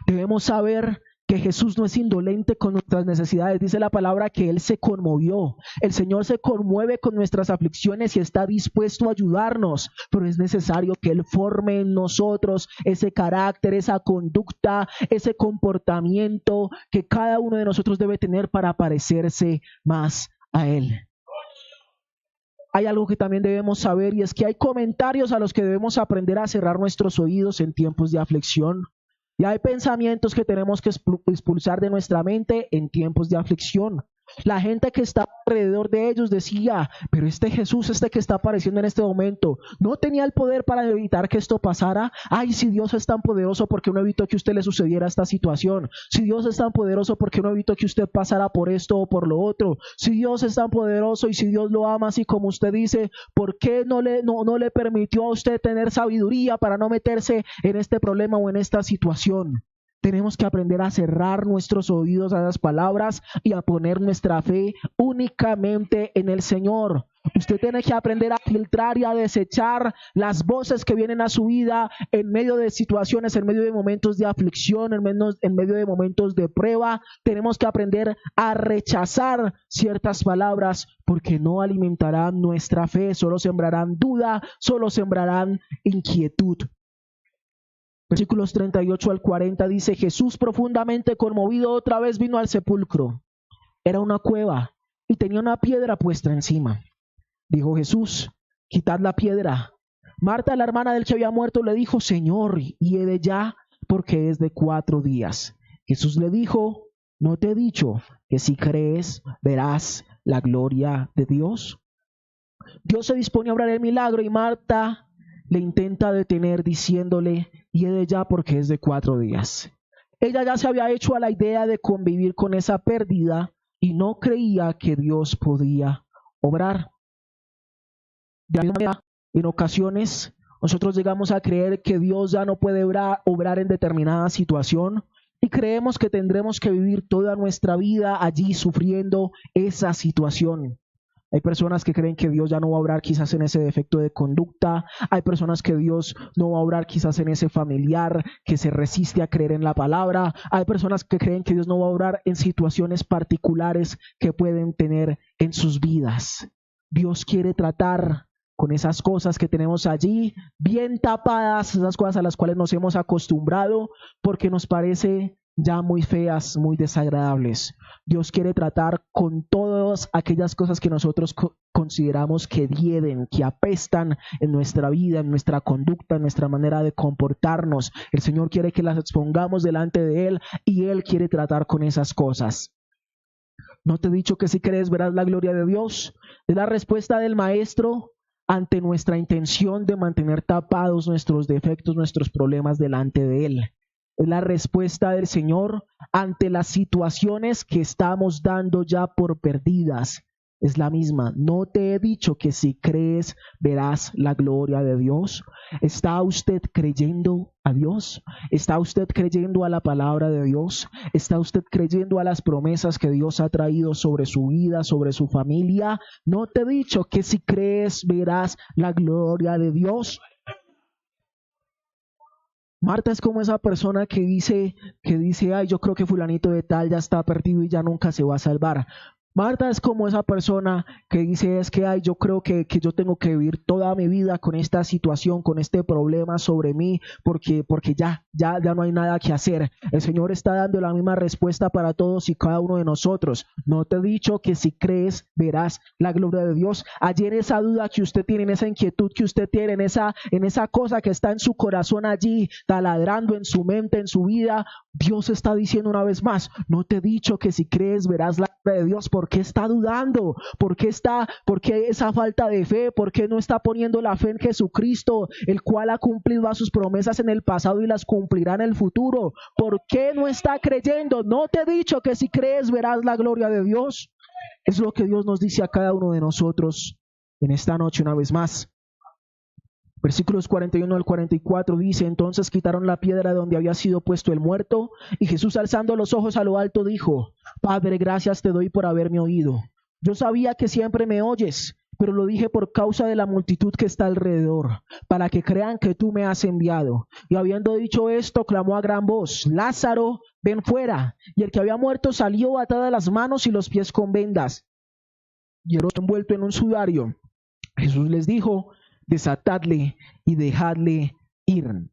Speaker 2: Debemos saber que Jesús no es indolente con nuestras necesidades. Dice la palabra que Él se conmovió. El Señor se conmueve con nuestras aflicciones y está dispuesto a ayudarnos, pero es necesario que Él forme en nosotros ese carácter, esa conducta, ese comportamiento que cada uno de nosotros debe tener para parecerse más a Él. Hay algo que también debemos saber, y es que hay comentarios a los que debemos aprender a cerrar nuestros oídos en tiempos de aflicción. Y hay pensamientos que tenemos que expulsar de nuestra mente en tiempos de aflicción. La gente que está alrededor de ellos decía: pero este Jesús, este que está apareciendo en este momento, no tenía el poder para evitar que esto pasara. Ay, si Dios es tan poderoso, ¿por qué no evitó que a usted le sucediera esta situación? Si Dios es tan poderoso, ¿por qué no evitó que usted pasara por esto o por lo otro? Si Dios es tan poderoso y si Dios lo ama así como usted dice, ¿por qué no le permitió a usted tener sabiduría para no meterse en este problema o en esta situación? Tenemos que aprender a cerrar nuestros oídos a las palabras y a poner nuestra fe únicamente en el Señor. Usted tiene que aprender a filtrar y a desechar las voces que vienen a su vida en medio de situaciones, en medio de momentos de aflicción, en medio de momentos de prueba. Tenemos que aprender a rechazar ciertas palabras porque no alimentarán nuestra fe, solo sembrarán duda, solo sembrarán inquietud. Versículos 38 al 40 dice: Jesús, profundamente conmovido, otra vez vino al sepulcro. Era una cueva y tenía una piedra puesta encima. Dijo Jesús: quitad la piedra. Marta, la hermana del que había muerto, le dijo: Señor, hiede ya, porque es de 4 días. Jesús le dijo: ¿no te he dicho que si crees verás la gloria de Dios? Dios se dispone a obrar el milagro y Marta le intenta detener diciéndole: hiede ya porque es de 4 días. Ella ya se había hecho a la idea de convivir con esa pérdida y no creía que Dios podía obrar. De la misma manera, en ocasiones nosotros llegamos a creer que Dios ya no puede obrar en determinada situación y creemos que tendremos que vivir toda nuestra vida allí sufriendo esa situación. Hay personas que creen que Dios ya no va a obrar quizás en ese defecto de conducta. Hay personas que Dios no va a obrar quizás en ese familiar que se resiste a creer en la palabra. Hay personas que creen que Dios no va a obrar en situaciones particulares que pueden tener en sus vidas. Dios quiere tratar con esas cosas que tenemos allí bien tapadas, esas cosas a las cuales nos hemos acostumbrado porque nos parece ya muy feas, muy desagradables. Dios quiere tratar con todas aquellas cosas que nosotros consideramos que hieden, que apestan en nuestra vida, en nuestra conducta, en nuestra manera de comportarnos. El Señor quiere que las expongamos delante de Él y Él quiere tratar con esas cosas. ¿No te he dicho que si crees verás la gloria de Dios? Es la respuesta del Maestro ante nuestra intención de mantener tapados nuestros defectos, nuestros problemas delante de Él. Es la respuesta del Señor ante las situaciones que estamos dando ya por perdidas. Es la misma. ¿No te he dicho que si crees verás la gloria de Dios? ¿Está usted creyendo a Dios? ¿Está usted creyendo a la palabra de Dios? ¿Está usted creyendo a las promesas que Dios ha traído sobre su vida, sobre su familia? ¿No te he dicho que si crees verás la gloria de Dios? Marta es como esa persona que dice, ay, yo creo que fulanito de tal ya está perdido y ya nunca se va a salvar. Marta es como esa persona que dice, es que ay, yo creo que yo tengo que vivir toda mi vida con esta situación, con este problema sobre mí, porque ya no hay nada que hacer. El Señor está dando la misma respuesta para todos y cada uno de nosotros. ¿No te he dicho que si crees verás la gloria de Dios? Allí en esa duda que usted tiene, en esa inquietud que usted tiene, en esa cosa que está en su corazón allí, taladrando en su mente, en su vida, Dios está diciendo una vez más, ¿no te he dicho que si crees verás la gloria de Dios? ¿Por qué está dudando? ¿Por qué esa falta de fe? ¿Por qué no está poniendo la fe en Jesucristo, el cual ha cumplido a sus promesas en el pasado y las cumplirá en el futuro? ¿Por qué no está creyendo? ¿No te he dicho que si crees verás la gloria de Dios? Es lo que Dios nos dice a cada uno de nosotros en esta noche una vez más. Versículos 41 al 44 dice, entonces quitaron la piedra donde había sido puesto el muerto, y Jesús alzando los ojos a lo alto dijo, Padre, gracias te doy por haberme oído. Yo sabía que siempre me oyes, pero lo dije por causa de la multitud que está alrededor, para que crean que tú me has enviado. Y habiendo dicho esto, clamó a gran voz, Lázaro, ven fuera. Y el que había muerto salió atadas las manos y los pies con vendas, y el otro envuelto en un sudario. Jesús les dijo, desatadle y dejadle ir.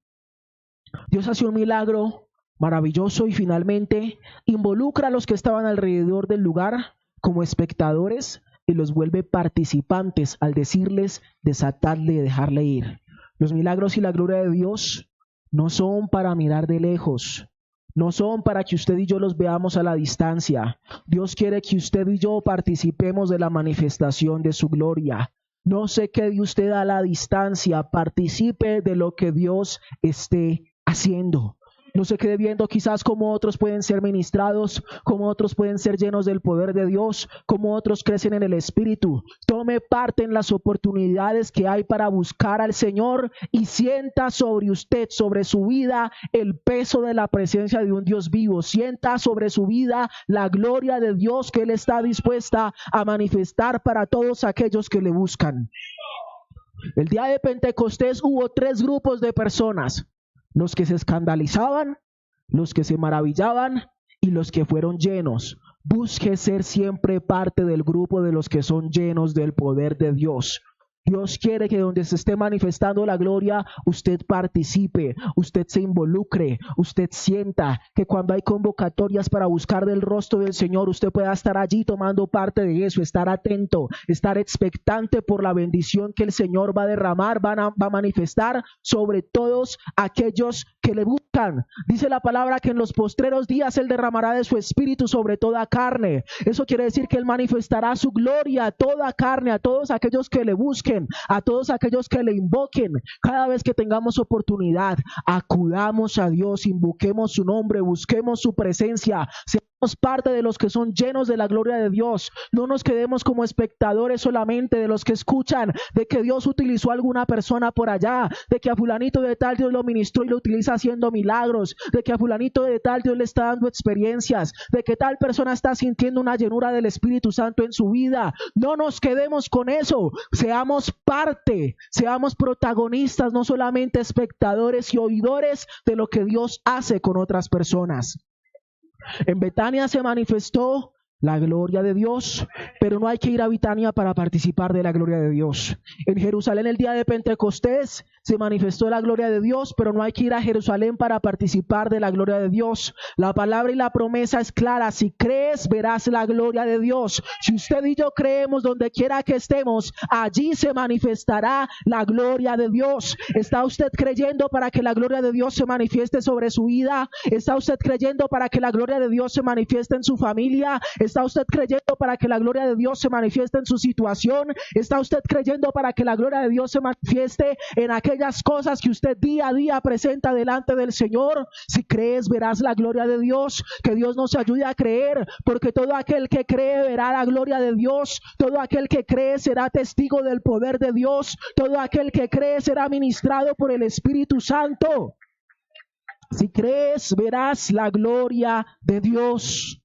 Speaker 2: Dios hace un milagro maravilloso y finalmente involucra a los que estaban alrededor del lugar como espectadores y los vuelve participantes al decirles desatadle y dejarle ir. Los milagros y la gloria de Dios no son para mirar de lejos, no son para que usted y yo los veamos a la distancia. Dios quiere que usted y yo participemos de la manifestación de su gloria. No se quede usted a la distancia, participe de lo que Dios esté haciendo. No se quede viendo quizás cómo otros pueden ser ministrados, cómo otros pueden ser llenos del poder de Dios, cómo otros crecen en el Espíritu. Tome parte en las oportunidades que hay para buscar al Señor y sienta sobre usted, sobre su vida, el peso de la presencia de un Dios vivo. Sienta sobre su vida la gloria de Dios que Él está dispuesta a manifestar para todos aquellos que le buscan. El día de Pentecostés hubo 3 grupos de personas. Los que se escandalizaban, los que se maravillaban y los que fueron llenos. Busque ser siempre parte del grupo de los que son llenos del poder de Dios. Dios quiere que donde se esté manifestando la gloria, usted participe, usted se involucre, usted sienta que cuando hay convocatorias para buscar del rostro del Señor, usted pueda estar allí tomando parte de eso, estar atento, estar expectante por la bendición que el Señor va a derramar, va a manifestar sobre todos aquellos que le buscan. conozcan. Dice la palabra que en los postreros días Él derramará de su espíritu sobre toda carne. Eso quiere decir que Él manifestará su gloria a toda carne, a todos aquellos que le busquen, a todos aquellos que le invoquen. Cada vez que tengamos oportunidad, acudamos a Dios, invoquemos su nombre, busquemos su presencia, seamos parte de los que son llenos de la gloria de Dios. No nos quedemos como espectadores solamente de los que escuchan de que Dios utilizó a alguna persona por allá, de que a fulanito de tal Dios lo ministró y lo utiliza haciendo milagros, de que a fulanito de tal Dios le está dando experiencias, de que tal persona está sintiendo una llenura del Espíritu Santo en su vida. No nos quedemos con eso, seamos parte, seamos protagonistas, no solamente espectadores y oidores de lo que Dios hace con otras personas. En Betania se manifestó la gloria de Dios, pero no hay que ir a Betania para participar de la gloria de Dios. En Jerusalén el día de Pentecostés se manifestó la gloria de Dios, pero no hay que ir a Jerusalén para participar de la gloria de Dios. La palabra y la promesa es clara: si crees, verás la gloria de Dios. Si usted y yo creemos, donde quiera que estemos, allí se manifestará la gloria de Dios. ¿Está usted creyendo para que la gloria de Dios se manifieste sobre su vida? ¿Está usted creyendo para que la gloria de Dios se manifieste en su familia? ¿Está usted creyendo para que la gloria de Dios se manifieste en su situación? ¿Está usted creyendo para que la gloria de Dios se manifieste en aquellas cosas que usted día a día presenta delante del Señor? Si crees, verás la gloria de Dios. Que Dios nos ayude a creer, porque todo aquel que cree verá la gloria de Dios. Todo aquel que cree será testigo del poder de Dios. Todo aquel que cree será ministrado por el Espíritu Santo. Si crees, verás la gloria de Dios.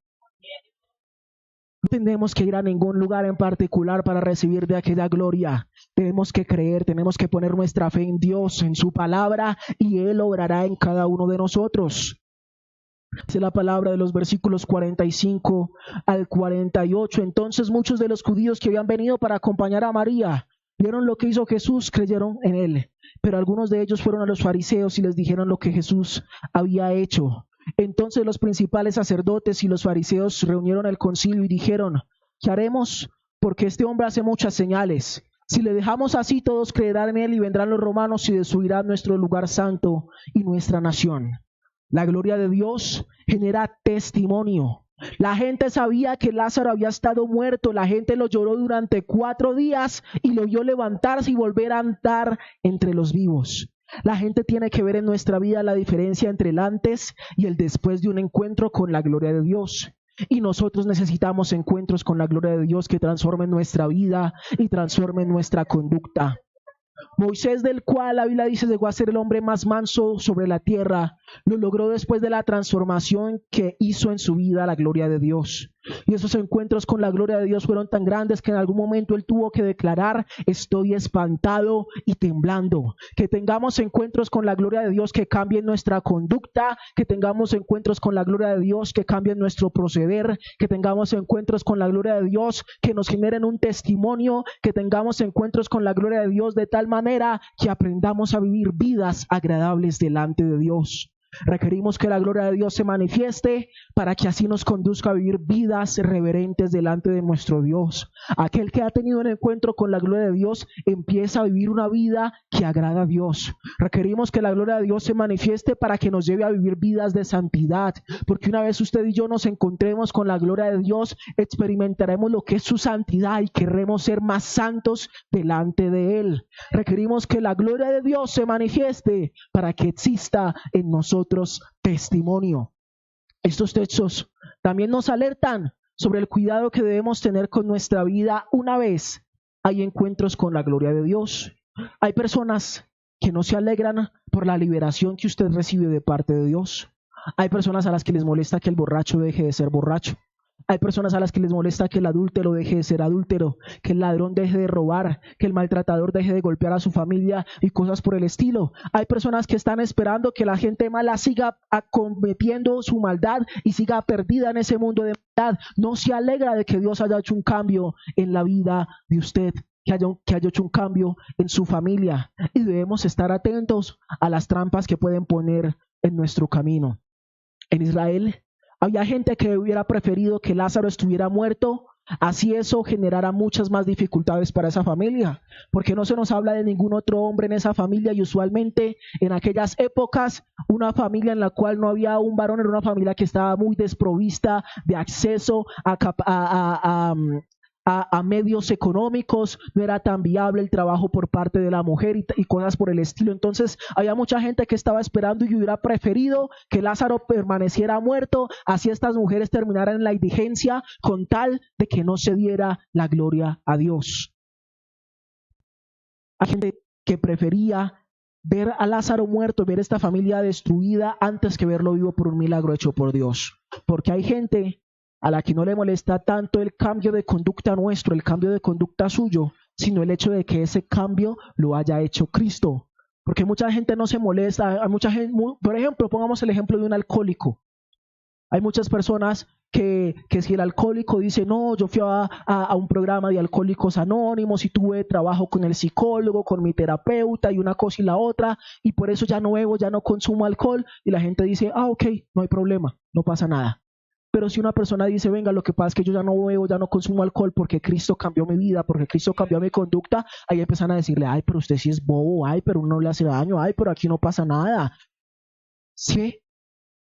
Speaker 2: No tenemos que ir a ningún lugar en particular para recibir de aquella gloria. Tenemos que creer, tenemos que poner nuestra fe en Dios, en su palabra, y Él obrará en cada uno de nosotros. Dice la palabra de los versículos 45 al 48. Entonces muchos de los judíos que habían venido para acompañar a María vieron lo que hizo Jesús, creyeron en Él. Pero algunos de ellos fueron a los fariseos y les dijeron lo que Jesús había hecho. Entonces los principales sacerdotes y los fariseos reunieron el concilio y dijeron: ¿qué haremos? Porque este hombre hace muchas señales. Si le dejamos así, todos creerán en él y vendrán los romanos y destruirán nuestro lugar santo y nuestra nación. La gloria de Dios genera testimonio. La gente sabía que Lázaro había estado muerto. La gente lo lloró durante 4 días y lo vio levantarse y volver a andar entre los vivos. La gente tiene que ver en nuestra vida la diferencia entre el antes y el después de un encuentro con la gloria de Dios. Y nosotros necesitamos encuentros con la gloria de Dios que transformen nuestra vida y transformen nuestra conducta. Moisés, del cual la Biblia dice llegó a ser el hombre más manso sobre la tierra, lo logró después de la transformación que hizo en su vida la gloria de Dios. Y esos encuentros con la gloria de Dios fueron tan grandes que en algún momento él tuvo que declarar: estoy espantado y temblando. Que tengamos encuentros con la gloria de Dios que cambien nuestra conducta, que tengamos encuentros con la gloria de Dios que cambien nuestro proceder, que tengamos encuentros con la gloria de Dios que nos generen un testimonio, que tengamos encuentros con la gloria de Dios de tal manera que aprendamos a vivir vidas agradables delante de Dios. Requerimos que la gloria de Dios se manifieste para que así nos conduzca a vivir vidas reverentes delante de nuestro Dios. Aquel que ha tenido un encuentro con la gloria de Dios empieza a vivir una vida que agrada a Dios. Requerimos que la gloria de Dios se manifieste para que nos lleve a vivir vidas de santidad, porque una vez usted y yo nos encontremos con la gloria de Dios, experimentaremos lo que es su santidad y querremos ser más santos delante de Él. Requerimos que la gloria de Dios se manifieste para que exista en nosotros testimonio. Estos textos también nos alertan sobre el cuidado que debemos tener con nuestra vida una vez hay encuentros con la gloria de Dios. Hay personas que no se alegran por la liberación que usted recibe de parte de Dios. Hay personas a las que les molesta que el borracho deje de ser borracho. Hay personas a las que les molesta que el adúltero deje de ser adúltero, que el ladrón deje de robar, que el maltratador deje de golpear a su familia y cosas por el estilo. Hay personas que están esperando que la gente mala siga cometiendo su maldad y siga perdida en ese mundo de maldad. No se alegra de que Dios haya hecho un cambio en la vida de usted, que haya hecho un cambio en su familia. Y debemos estar atentos a las trampas que pueden poner en nuestro camino. En Israel había gente que hubiera preferido que Lázaro estuviera muerto así eso generará muchas más dificultades para esa familia, porque no se nos habla de ningún otro hombre en esa familia, y usualmente en aquellas épocas una familia en la cual no había un varón era una familia que estaba muy desprovista de acceso a medios económicos, no era tan viable el trabajo por parte de la mujer y cosas por el estilo. Entonces había mucha gente que estaba esperando y hubiera preferido que Lázaro permaneciera muerto, así estas mujeres terminaran en la indigencia, con tal de que no se diera la gloria a Dios. Hay gente que prefería ver a Lázaro muerto, ver esta familia destruida, antes que verlo vivo por un milagro hecho por Dios. Porque hay gente a la que no le molesta tanto el cambio de conducta nuestro, el cambio de conducta suyo, sino el hecho de que ese cambio lo haya hecho Cristo. Porque mucha gente no se molesta, hay mucha gente, por ejemplo, pongamos el ejemplo de un alcohólico. Hay muchas personas que si el alcohólico dice, no, yo fui a un programa de Alcohólicos Anónimos y tuve trabajo con el psicólogo, con mi terapeuta y una cosa y la otra, y por eso ya no bebo, ya no consumo alcohol, y la gente dice, ok, no hay problema, no pasa nada. Pero si una persona dice, venga, lo que pasa es que yo ya no bebo, ya no consumo alcohol porque Cristo cambió mi vida, porque Cristo cambió mi conducta, ahí empiezan a decirle, ay, pero usted sí es bobo, ay, pero uno no le hace daño, ay, pero aquí no pasa nada. ¿Sí?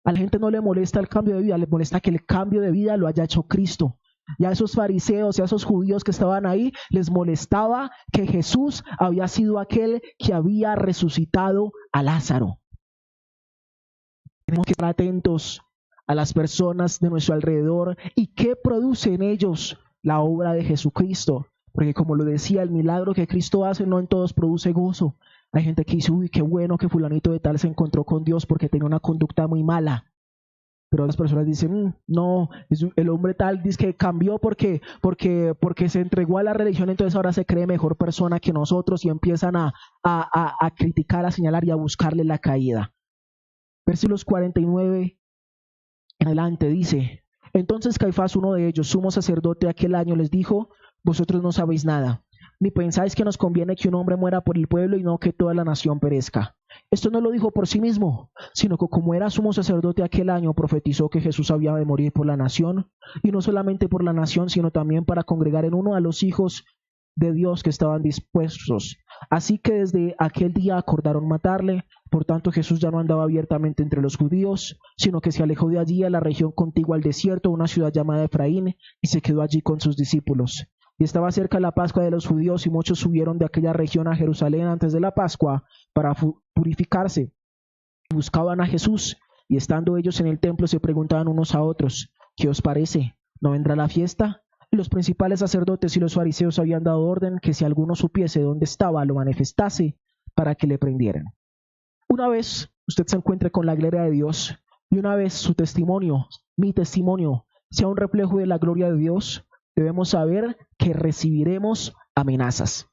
Speaker 2: A la gente no le molesta el cambio de vida, le molesta que el cambio de vida lo haya hecho Cristo. Y a esos fariseos y a esos judíos que estaban ahí, les molestaba que Jesús había sido aquel que había resucitado a Lázaro. Tenemos que estar atentos a las personas de nuestro alrededor y qué produce en ellos la obra de Jesucristo. Porque como lo decía, el milagro que Cristo hace no en todos produce gozo. Hay gente que dice, uy, qué bueno que fulanito de tal se encontró con Dios porque tenía una conducta muy mala. Pero las personas dicen, no, el hombre tal dice que cambió porque se entregó a la religión, entonces ahora se cree mejor persona que nosotros, y empiezan a criticar, a señalar y a buscarle la caída. Versículos 49 en adelante dice, entonces Caifás, uno de ellos, sumo sacerdote aquel año, les dijo, vosotros no sabéis nada, ni pensáis que nos conviene que un hombre muera por el pueblo y no que toda la nación perezca. Esto no lo dijo por sí mismo, sino que como era sumo sacerdote aquel año, profetizó que Jesús había de morir por la nación, y no solamente por la nación, sino también para congregar en uno a los hijos de Dios que estaban dispuestos. Así que desde aquel día acordaron matarle. Por tanto, Jesús ya no andaba abiertamente entre los judíos, sino que se alejó de allí a la región contigua al desierto, una ciudad llamada Efraín, y se quedó allí con sus discípulos. Y estaba cerca la Pascua de los judíos, y muchos subieron de aquella región a Jerusalén antes de la Pascua para purificarse. Buscaban a Jesús, y estando ellos en el templo se preguntaban unos a otros, ¿qué os parece? ¿No vendrá la fiesta? Y los principales sacerdotes y los fariseos habían dado orden que si alguno supiese dónde estaba, lo manifestase para que le prendieran. Una vez usted se encuentre con la gloria de Dios, y una vez su testimonio, mi testimonio, sea un reflejo de la gloria de Dios, debemos saber que recibiremos amenazas.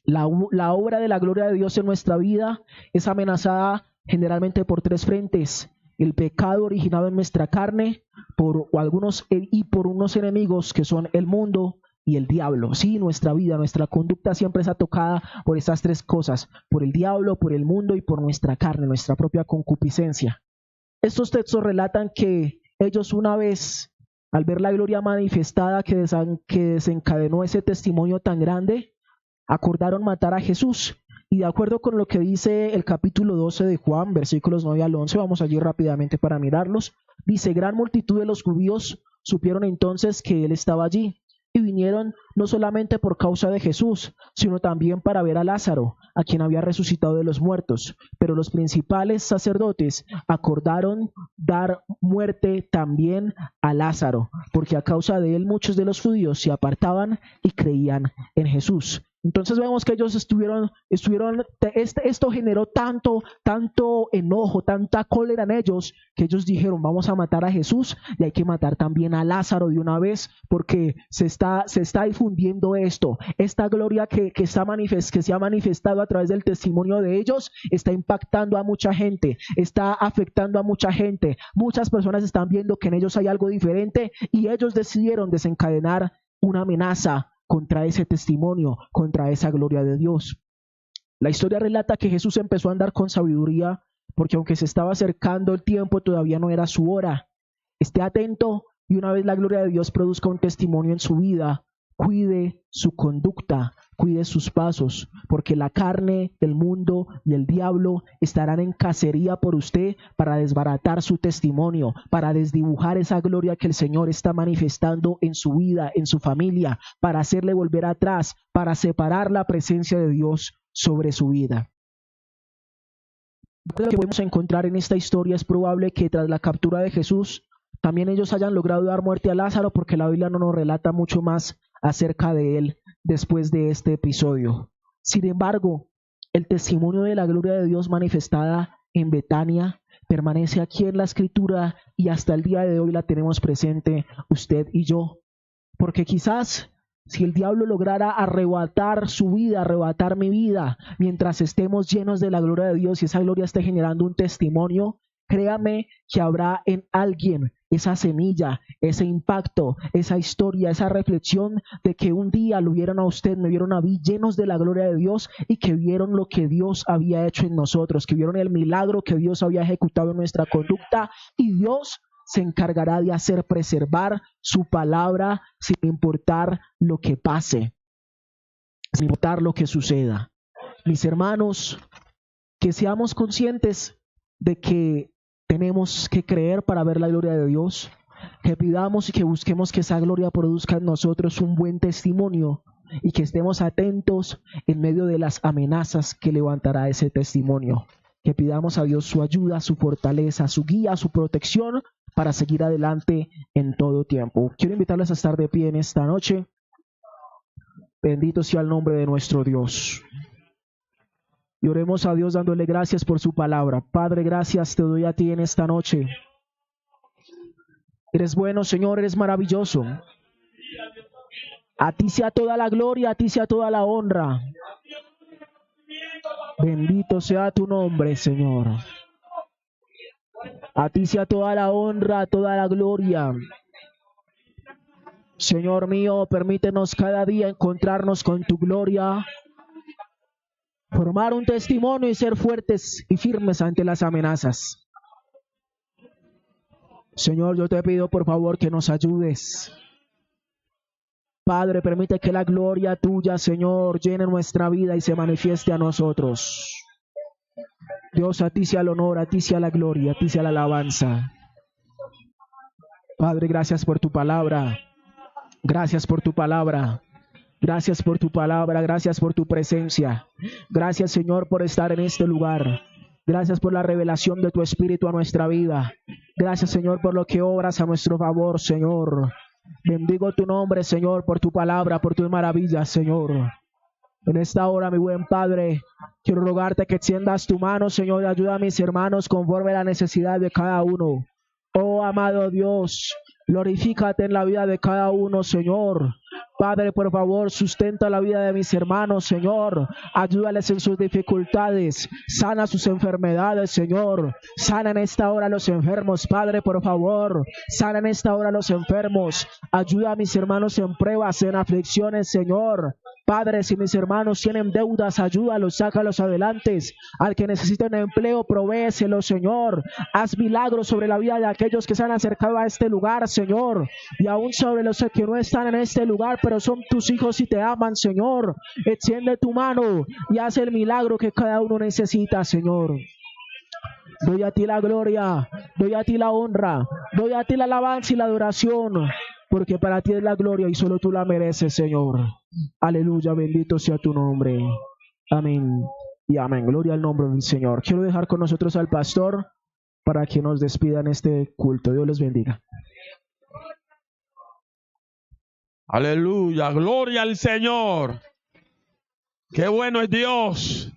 Speaker 2: La obra de la gloria de Dios en nuestra vida es amenazada generalmente por tres frentes: el pecado originado en nuestra carne, por unos enemigos que son el mundo y el diablo. Sí, nuestra vida, nuestra conducta siempre está tocada por estas tres cosas: por el diablo, por el mundo y por nuestra carne, nuestra propia concupiscencia. Estos textos relatan que ellos, una vez, al ver la gloria manifestada que desencadenó ese testimonio tan grande, acordaron matar a Jesús. Y de acuerdo con lo que dice el capítulo 12 de Juan, versículos 9 al 11, vamos allí rápidamente para mirarlos. Dice, gran multitud de los judíos supieron entonces que él estaba allí, y vinieron no solamente por causa de Jesús, sino también para ver a Lázaro, a quien había resucitado de los muertos. Pero los principales sacerdotes acordaron dar muerte también a Lázaro, porque a causa de él muchos de los judíos se apartaban y creían en Jesús. Entonces vemos que ellos esto generó tanto enojo, tanta cólera en ellos, que ellos dijeron, vamos a matar a Jesús y hay que matar también a Lázaro de una vez, porque se está difundiendo esta gloria que se ha manifestado a través del testimonio de ellos, está impactando a mucha gente, está afectando a mucha gente. Muchas personas están viendo que en ellos hay algo diferente, y ellos decidieron desencadenar una amenaza contra ese testimonio, contra esa gloria de Dios. La historia relata que Jesús empezó a andar con sabiduría, porque aunque se estaba acercando el tiempo, todavía no era su hora. Esté atento y una vez la gloria de Dios produzca un testimonio en su vida, cuide su conducta, cuide sus pasos, porque la carne, el mundo y el diablo estarán en cacería por usted para desbaratar su testimonio, para desdibujar esa gloria que el Señor está manifestando en su vida, en su familia, para hacerle volver atrás, para separar la presencia de Dios sobre su vida. Lo que podemos encontrar en esta historia es probable que tras la captura de Jesús, también ellos hayan logrado dar muerte a Lázaro, porque la Biblia no nos relata mucho más acerca de él después de este episodio. Sin embargo, el testimonio de la gloria de Dios manifestada en Betania permanece aquí en la Escritura y hasta el día de hoy la tenemos presente usted y yo. Porque quizás si el diablo lograra arrebatar su vida, arrebatar mi vida, mientras estemos llenos de la gloria de Dios y esa gloria esté generando un testimonio, créame que habrá en alguien esa semilla, ese impacto, esa historia, esa reflexión de que un día lo vieron a usted, me vieron a mí llenos de la gloria de Dios y que vieron lo que Dios había hecho en nosotros, que vieron el milagro que Dios había ejecutado en nuestra conducta, y Dios se encargará de hacer preservar su palabra sin importar lo que pase, sin importar lo que suceda. Mis hermanos, que seamos conscientes de que tenemos que creer para ver la gloria de Dios, que pidamos y que busquemos que esa gloria produzca en nosotros un buen testimonio y que estemos atentos en medio de las amenazas que levantará ese testimonio. Que pidamos a Dios su ayuda, su fortaleza, su guía, su protección para seguir adelante en todo tiempo. Quiero invitarles a estar de pie en esta noche. Bendito sea el nombre de nuestro Dios. Y oremos a Dios dándole gracias por su palabra. Padre, gracias te doy a ti en esta noche. Eres bueno, Señor, eres maravilloso. A ti sea toda la gloria, a ti sea toda la honra. Bendito sea tu nombre, Señor. A ti sea toda la honra, toda la gloria. Señor mío, permítenos cada día encontrarnos con tu gloria, formar un testimonio y ser fuertes y firmes ante las amenazas. Señor, yo te pido por favor que nos ayudes. Padre, permite que la gloria tuya, Señor, llene nuestra vida y se manifieste a nosotros. Dios, a ti sea el honor, a ti sea la gloria, a ti sea la alabanza. Padre, gracias por tu palabra. Gracias por tu palabra. Gracias por tu palabra, gracias por tu presencia. Gracias, Señor, por estar en este lugar. Gracias por la revelación de tu Espíritu a nuestra vida. Gracias, Señor, por lo que obras a nuestro favor, Señor. Bendigo tu nombre, Señor, por tu palabra, por tus maravillas, Señor. En esta hora, mi buen Padre, quiero rogarte que extiendas tu mano, Señor, y ayuda a mis hermanos conforme a la necesidad de cada uno. Oh, amado Dios, glorifícate en la vida de cada uno, Señor. Padre, por favor, sustenta la vida de mis hermanos, Señor. Ayúdales en sus dificultades. Sana sus enfermedades, Señor. Sana en esta hora a los enfermos, Padre, por favor. Sana en esta hora a los enfermos. Ayuda a mis hermanos en pruebas, en aflicciones, Señor. Padre, si mis hermanos tienen deudas, ayúdalos, sácalos adelante. Al que necesite un empleo, provéeselo, Señor. Haz milagros sobre la vida de aquellos que se han acercado a este lugar, Señor. Y aún sobre los que no están en este lugar, pero son tus hijos y te aman, Señor. Extiende tu mano y haz el milagro que cada uno necesita, Señor. Doy a ti la gloria, doy a ti la honra, doy a ti la alabanza y la adoración, porque para ti es la gloria y solo tú la mereces, Señor. Aleluya, bendito sea tu nombre. Amén y amén. Gloria al nombre del Señor. Quiero dejar con nosotros al pastor para que nos despida en este culto. Dios les bendiga.
Speaker 3: Aleluya, gloria al Señor. Qué bueno es Dios.